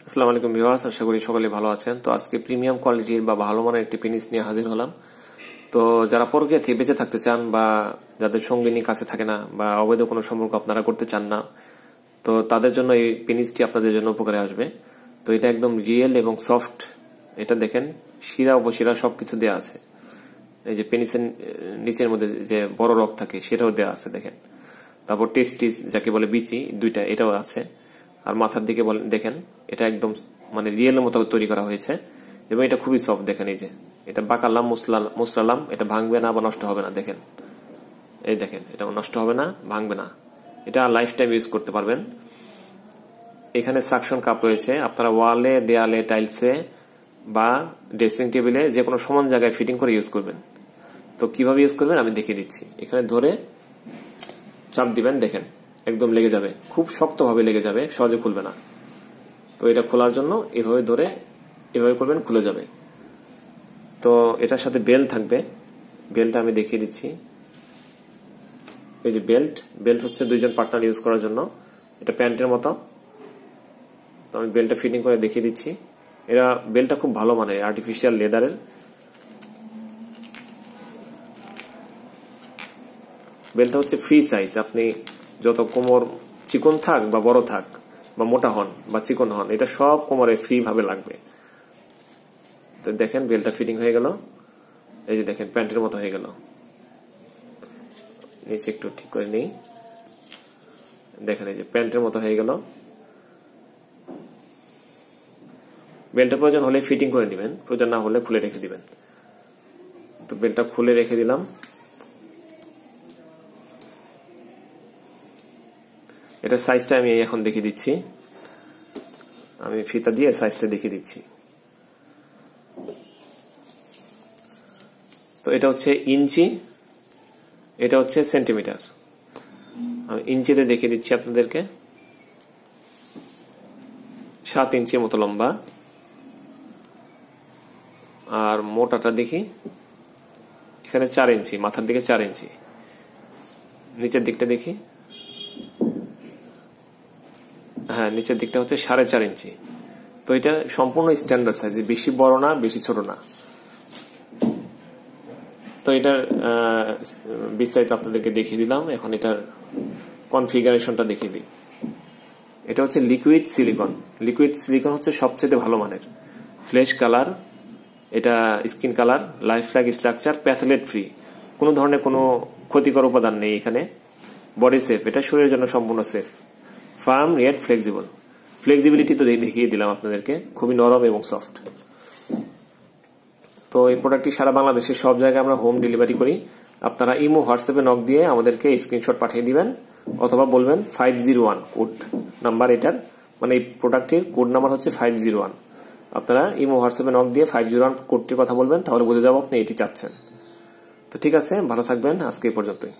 আসসালামু আলাইকুম ভিউয়ার্স, আশা করি সকলে ভালো আছেন। তো আজকে প্রিমিয়াম কোয়ালিটির বা ভালো মানের একটি পেনিস নিয়ে হাজির হলাম। তো যারা পরকীয়া থেকে বেঁচে থাকতে চান বা যাদের সঙ্গিনী কাছে থাকে না বা অবৈধ কোনো সম্পর্ক আপনারা করতে চান না, তো তাদের জন্য এই পেনিসটি আপনাদের জন্য উপকারে আসবে। তো এটা একদম রিয়েল এবং সফট। এটা দেখেন, শিরা উপশিরা সবকিছু দেওয়া আছে। এই যে পেনিসের নিচের মধ্যে যে বড় রগ থাকে সেটাও দেওয়া আছে দেখেন। তারপর টেস্টিস যাকে বলে বিচি, দুইটা এটাও আছে। আর মাথার দিকে দেখেন, এটা একদম মানে রিয়েলের মতো তৈরি করা হয়েছে এবং এটা খুবই সফট। দেখেন এই যে এটা বাঁকালাম মুসলালাম, এটা ভাঙবে না বা নষ্ট হবে না। দেখেন, এই দেখেন, এটা নষ্ট হবে না, ভাঙবে না। এটা লাইফ টাইম ইউজ করতে পারবেন। এখানে সাকশন কাপ রয়েছে, আপনারা ওয়ালে, দেয়ালে, টাইলসে বা ড্রেসিং টেবিলে যে কোনো সমান জায়গায় ফিটিং করে ইউজ করবেন। তো কিভাবে ইউজ করবেন আমি দেখিয়ে দিচ্ছি। এখানে ধরে চাপ দিবেন, দেখেন একদম লেগে যাবে, খুব শক্তভাবে লেগে যাবে, সহজে খুলবে না। তো এটা খোলার জন্য এভাবে ধরে এভাবে করবেন, খুলে যাবে। তো এটার সাথে বেল্ট থাকবে, বেল্টটা আমি দেখিয়ে দিচ্ছি। এই যে বেল্ট হচ্ছে দুইজন পার্টনার ইউজ করার জন্য। এটা প্যান্টের মতো। তো আমি বেল্টটা ফিটিং করে দেখিয়ে দিচ্ছি। এরা বেল্টটা খুব ভালো মানের, আর্টিফিশিয়াল লেদারের। বেল্টটা হচ্ছে ফ্রি সাইজ, আপনি যত কোমর চিকন থাক বা বড় থাক বা মোটা হন বা চিকন হন, এটা সব কোমরে ফ্রি ভাবে লাগবে। তো দেখেন বেল্টটা ফিটিং হয়ে গেল। এই যে দেখেন প্যান্টের মতো হয়ে গেল। নিচে একটু ঠিক করে নিই, দেখেন এই যে প্যান্টের মতো হয়ে গেল। বেল্টটা প্রয়োজন হলে ফিটিং করে দিবেন, প্রয়োজন না হলে খুলে রেখে দিবেন। তো বেল্টটা খুলে রেখে দিলাম। এটা সাইজটা আমি এখন দেখিয়ে দিচ্ছি। আমি ফিতা দিয়ে সাইজটা দেখিয়ে দিচ্ছি। তো এটা হচ্ছে ইঞ্চি, এটা হচ্ছে সেন্টিমিটার। আমি ইঞ্চিতে দেখিয়ে দিচ্ছি আপনাদেরকে। 7 ইঞ্চির মতো লম্বা। আর মোটাটা দেখি, এখানে 4 ইঞ্চি, মাথার দিকে 4 ইঞ্চি। নিচের দিকটা দেখি, হ্যাঁ নিচের দিকটা হচ্ছে 4.5 ইঞ্চি। তো এটা সম্পূর্ণ স্ট্যান্ডার্ড সাইজ, বেশি বড় না বেশি ছোট না। তো এটার বিস্তারিত আপনাদেরকে দেখিয়ে দিলাম। এখন এটার কনফিগারেশনটা দেখিয়ে দিই। এটা হচ্ছে লিকুইড সিলিকন। লিকুইড সিলিকন হচ্ছে সবচেয়ে ভালো মানের। ফ্লেশ কালার, এটা skin colour, life flag structure, phthalate free, কোনো ধরনের কোনো ক্ষতিকর উপাদান নেই এখানে। বডি সেফ, এটা শরীরের জন্য সম্পূর্ণ সেফ। ফার্ম রিয়েট ফ্লেক্সিবল, ফ্লেক্সিবিলিটি তো দেখিয়ে দিলাম আপনাদেরকে, খুবই নরম এবং সফট। তো এই প্রোডাক্টটি সারা বাংলাদেশে সব জায়গায় আমরা হোম ডেলিভারি করি। আপনারা ইমো হোয়াটসঅ্যাপে নক দিয়ে আমাদেরকে স্ক্রিনশট পাঠিয়ে দিবেন, অথবা বলবেন 501 কোড নাম্বার। এটার মানে এই প্রোডাক্টের কোড নাম্বার হচ্ছে 501। আপনারা ইমো হোয়াটসঅ্যাপে নক দিয়ে 501 কোডটির কথা বলবেন, তাহলে বুঝে যাবো আপনি এটি চাচ্ছেন। তো ঠিক আছে, ভালো থাকবেন, আজকে এই পর্যন্তই।